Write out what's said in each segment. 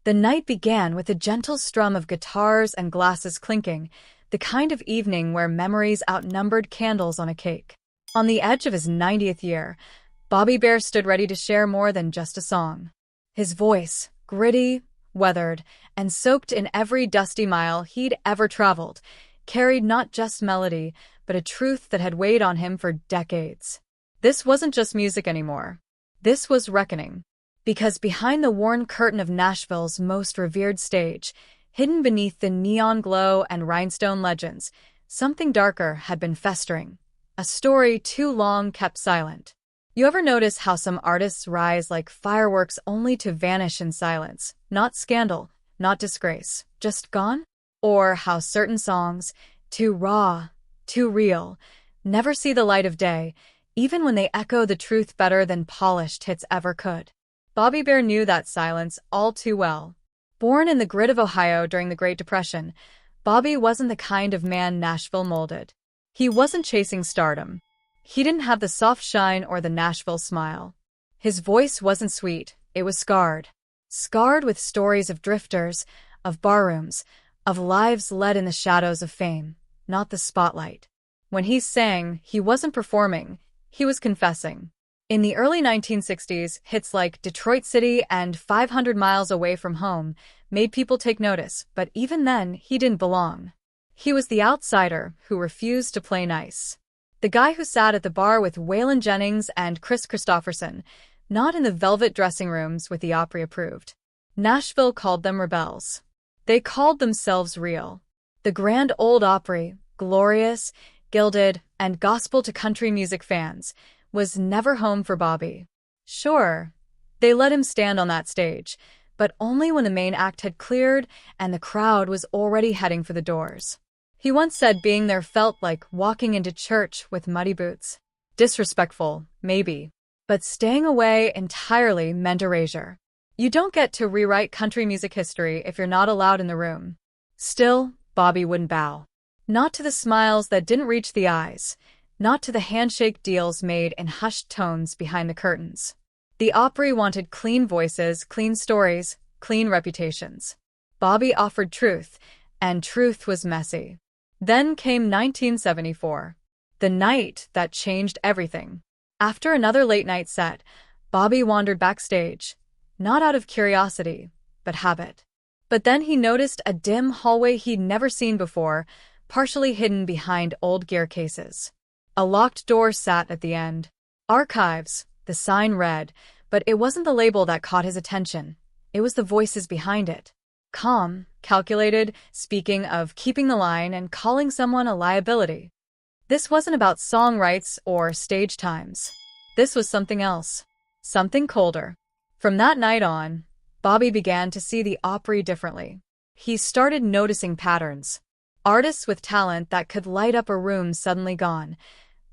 The night began with a gentle strum of guitars and glasses clinking, the kind of evening where memories outnumbered candles on a cake. On the edge of his 90th year, Bobby Bare stood ready to share more than just a song. His voice, gritty, weathered, and soaked in every dusty mile he'd ever traveled, carried not just melody, but a truth that had weighed on him for decades. This wasn't just music anymore. This was reckoning. Because behind the worn curtain of Nashville's most revered stage, hidden beneath the neon glow and rhinestone legends, something darker had been festering. A story too long kept silent. You ever notice how some artists rise like fireworks only to vanish in silence? Not scandal, not disgrace, just gone? Or how certain songs, too raw, too real, never see the light of day, even when they echo the truth better than polished hits ever could. Bobby Bare knew that silence all too well. Born in the grit of Ohio during the Great Depression, Bobby wasn't the kind of man Nashville molded. He wasn't chasing stardom. He didn't have the soft shine or the Nashville smile. His voice wasn't sweet, it was scarred. Scarred with stories of drifters, of barrooms, of lives led in the shadows of fame, not the spotlight. When he sang, he wasn't performing, he was confessing. In the early 1960s, hits like Detroit City and 500 Miles Away from Home made people take notice, but even then, he didn't belong. He was the outsider who refused to play nice. The guy who sat at the bar with Waylon Jennings and Chris Christopherson, not in the velvet dressing rooms with the Opry approved. Nashville called them rebels. They called themselves real. The Grand Old Opry, glorious, gilded, and gospel to country music fans, was never home for Bobby. Sure, they let him stand on that stage, but only when the main act had cleared and the crowd was already heading for the doors. He once said being there felt like walking into church with muddy boots. Disrespectful, maybe, but staying away entirely meant erasure. You don't get to rewrite country music history if you're not allowed in the room. Still, Bobby wouldn't bow. Not to the smiles that didn't reach the eyes, not to the handshake deals made in hushed tones behind the curtains. The Opry wanted clean voices, clean stories, clean reputations. Bobby offered truth, and truth was messy. Then came 1974, the night that changed everything. After another late-night set, Bobby wandered backstage, not out of curiosity, but habit. But then he noticed a dim hallway he'd never seen before, partially hidden behind old gear cases. A locked door sat at the end. Archives, the sign read, but it wasn't the label that caught his attention. It was the voices behind it. Calm, calculated, speaking of keeping the line and calling someone a liability. This wasn't about song rights or stage times. This was something else. Something colder. From that night on, Bobby began to see the Opry differently. He started noticing patterns. Artists with talent that could light up a room suddenly gone.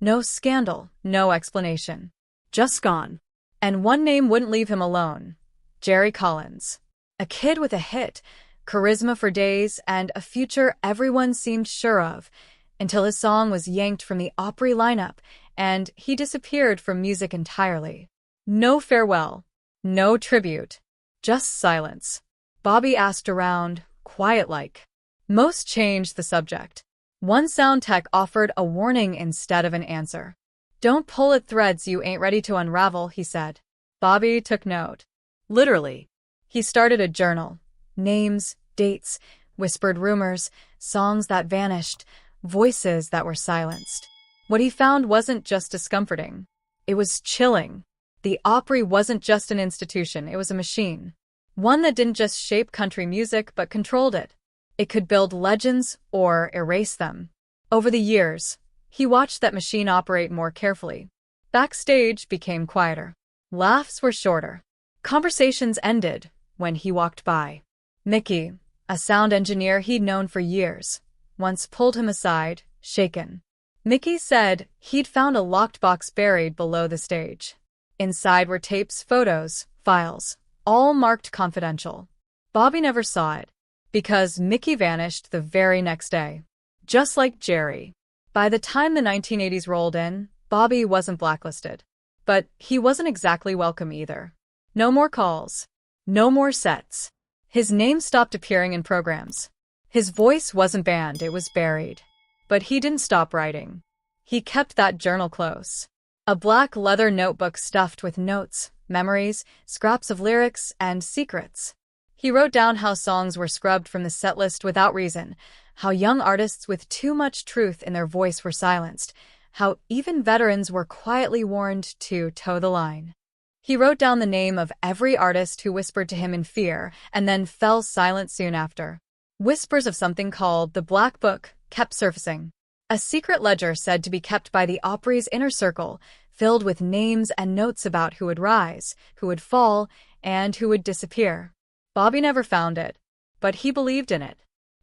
No scandal, no explanation. Just gone. And one name wouldn't leave him alone. Jerry Collins. A kid with a hit, charisma for days, and a future everyone seemed sure of, until his song was yanked from the Opry lineup, and he disappeared from music entirely. No farewell. No tribute. Just silence. Bobby asked around, quiet-like. Most changed the subject. One sound tech offered a warning instead of an answer. "Don't pull at threads you ain't ready to unravel," he said. Bobby took note. Literally. He started a journal. Names, dates, whispered rumors, songs that vanished, voices that were silenced. What he found wasn't just discomforting. It was chilling. The Opry wasn't just an institution, it was a machine. One that didn't just shape country music but controlled it. It could build legends or erase them. Over the years, he watched that machine operate more carefully. Backstage became quieter. Laughs were shorter. Conversations ended when he walked by. Mickey, a sound engineer he'd known for years, once pulled him aside, shaken. Mickey said he'd found a locked box buried below the stage. Inside were tapes, photos, files, all marked confidential. Bobby never saw it, because Mickey vanished the very next day. Just like Jerry. By the time the 1980s rolled in, Bobby wasn't blacklisted. But he wasn't exactly welcome either. No more calls. No more sets. His name stopped appearing in programs. His voice wasn't banned, it was buried. But he didn't stop writing. He kept that journal close. A black leather notebook stuffed with notes, memories, scraps of lyrics, and secrets. He wrote down how songs were scrubbed from the setlist without reason, how young artists with too much truth in their voice were silenced, how even veterans were quietly warned to toe the line. He wrote down the name of every artist who whispered to him in fear and then fell silent soon after. Whispers of something called the Black Book kept surfacing. A secret ledger said to be kept by the Opry's inner circle, filled with names and notes about who would rise, who would fall, and who would disappear. Bobby never found it, but he believed in it.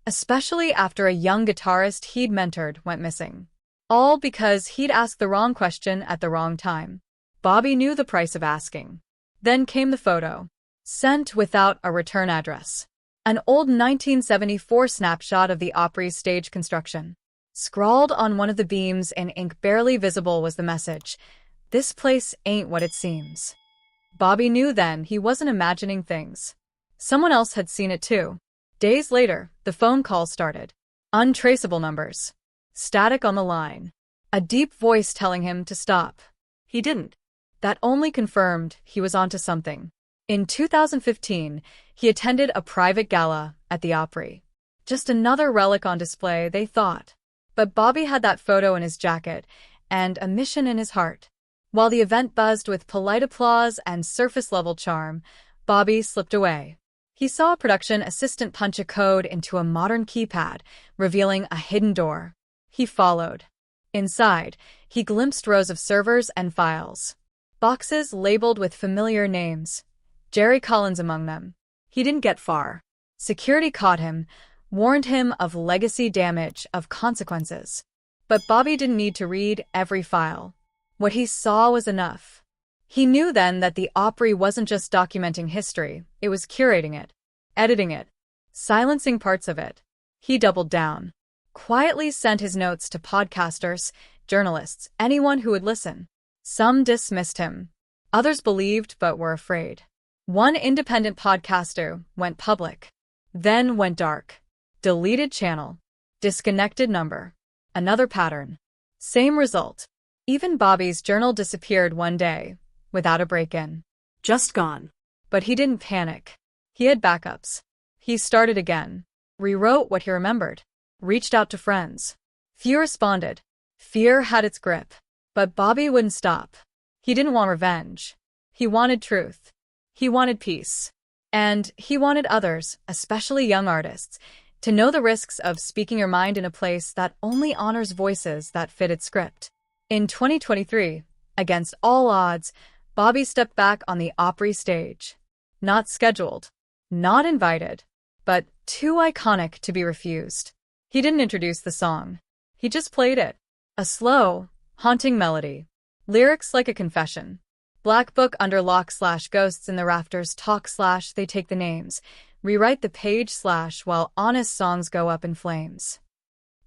Especially after a young guitarist he'd mentored went missing. All because he'd asked the wrong question at the wrong time. Bobby knew the price of asking. Then came the photo. Sent without a return address. An old 1974 snapshot of the Opry's stage construction. Scrawled on one of the beams in ink barely visible was the message, "This place ain't what it seems." Bobby knew then he wasn't imagining things. Someone else had seen it too. Days later, the phone call started. Untraceable numbers. Static on the line. A deep voice telling him to stop. He didn't. That only confirmed he was onto something. In 2015, he attended a private gala at the Opry. Just another relic on display, they thought. But Bobby had that photo in his jacket and a mission in his heart. While the event buzzed with polite applause and surface-level charm, Bobby slipped away. He saw a production assistant punch a code into a modern keypad, revealing a hidden door. He followed. Inside, he glimpsed rows of servers and files. Boxes labeled with familiar names. Jerry Collins among them. He didn't get far. Security caught him, warned him of legacy damage, of consequences. But Bobby didn't need to read every file. What he saw was enough. He knew then that the Opry wasn't just documenting history, it was curating it, editing it, silencing parts of it. He doubled down. Quietly sent his notes to podcasters, journalists, anyone who would listen. Some dismissed him. Others believed but were afraid. One independent podcaster went public. Then went dark. Deleted channel. Disconnected number. Another pattern. Same result. Even Bobby's journal disappeared one day, without a break-in. Just gone. But he didn't panic. He had backups. He started again. Rewrote what he remembered. Reached out to friends. Few responded. Fear had its grip. But Bobby wouldn't stop. He didn't want revenge. He wanted truth. He wanted peace. And he wanted others, especially young artists, to know the risks of speaking your mind in a place that only honors voices that fit its script. In 2023, against all odds, Bobby stepped back on the Opry stage. Not scheduled. Not invited. But too iconic to be refused. He didn't introduce the song. He just played it. A slow, haunting melody. Lyrics like a confession. Black book under lock / ghosts in the rafters talk / they take the names. Rewrite the page / while honest songs go up in flames.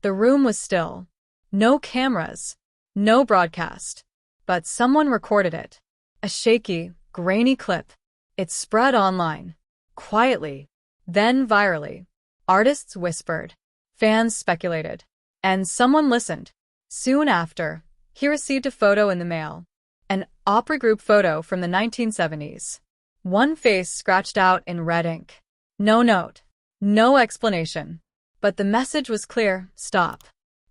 The room was still. No cameras. No broadcast. But someone recorded it. A shaky, grainy clip. It spread online. Quietly. Then virally. Artists whispered. Fans speculated. And someone listened. Soon after, he received a photo in the mail. An Opry group photo from the 1970s. One face scratched out in red ink. No note. No explanation. But the message was clear: stop.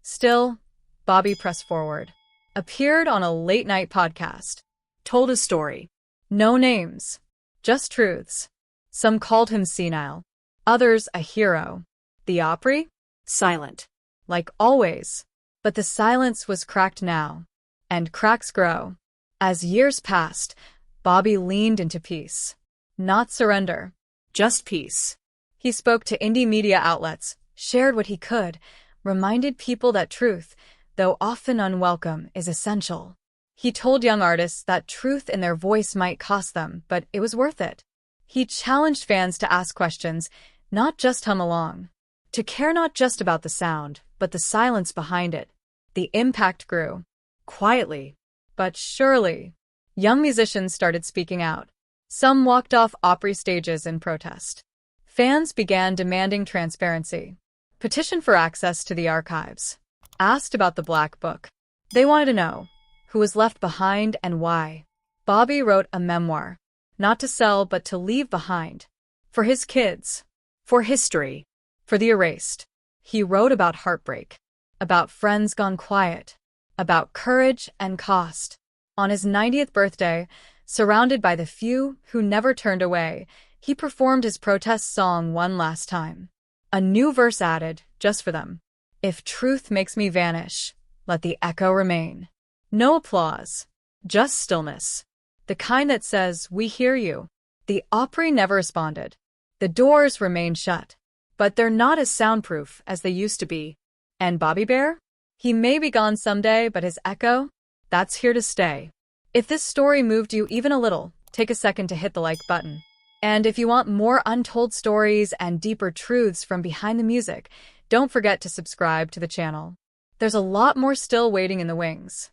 Still, Bobby pressed forward. Appeared on a late-night podcast. Told his story. No names. Just truths. Some called him senile. Others a hero. The Opry? Silent. Like always. But the silence was cracked now. And cracks grow. As years passed, Bobby leaned into peace. Not surrender. Just peace. He spoke to indie media outlets, shared what he could, reminded people that truth, though often unwelcome, is essential. He told young artists that truth in their voice might cost them, but it was worth it. He challenged fans to ask questions, not just hum along. To care not just about the sound, but the silence behind it. The impact grew. Quietly. But surely. Young musicians started speaking out. Some walked off Opry stages in protest. Fans began demanding transparency, petitioned for access to the archives, asked about the Black Book. They wanted to know who was left behind and why. Bobby wrote a memoir, not to sell but to leave behind. For his kids, for history, for the erased. He wrote about heartbreak, about friends gone quiet, about courage and cost. On his 90th birthday, surrounded by the few who never turned away, he performed his protest song one last time. A new verse added, just for them. If truth makes me vanish, let the echo remain. No applause, just stillness. The kind that says, we hear you. The Opry never responded. The doors remain shut. But they're not as soundproof as they used to be. And Bobby Bear? He may be gone someday, but his echo? That's here to stay. If this story moved you even a little, take a second to hit the like button. And if you want more untold stories and deeper truths from behind the music, don't forget to subscribe to the channel. There's a lot more still waiting in the wings.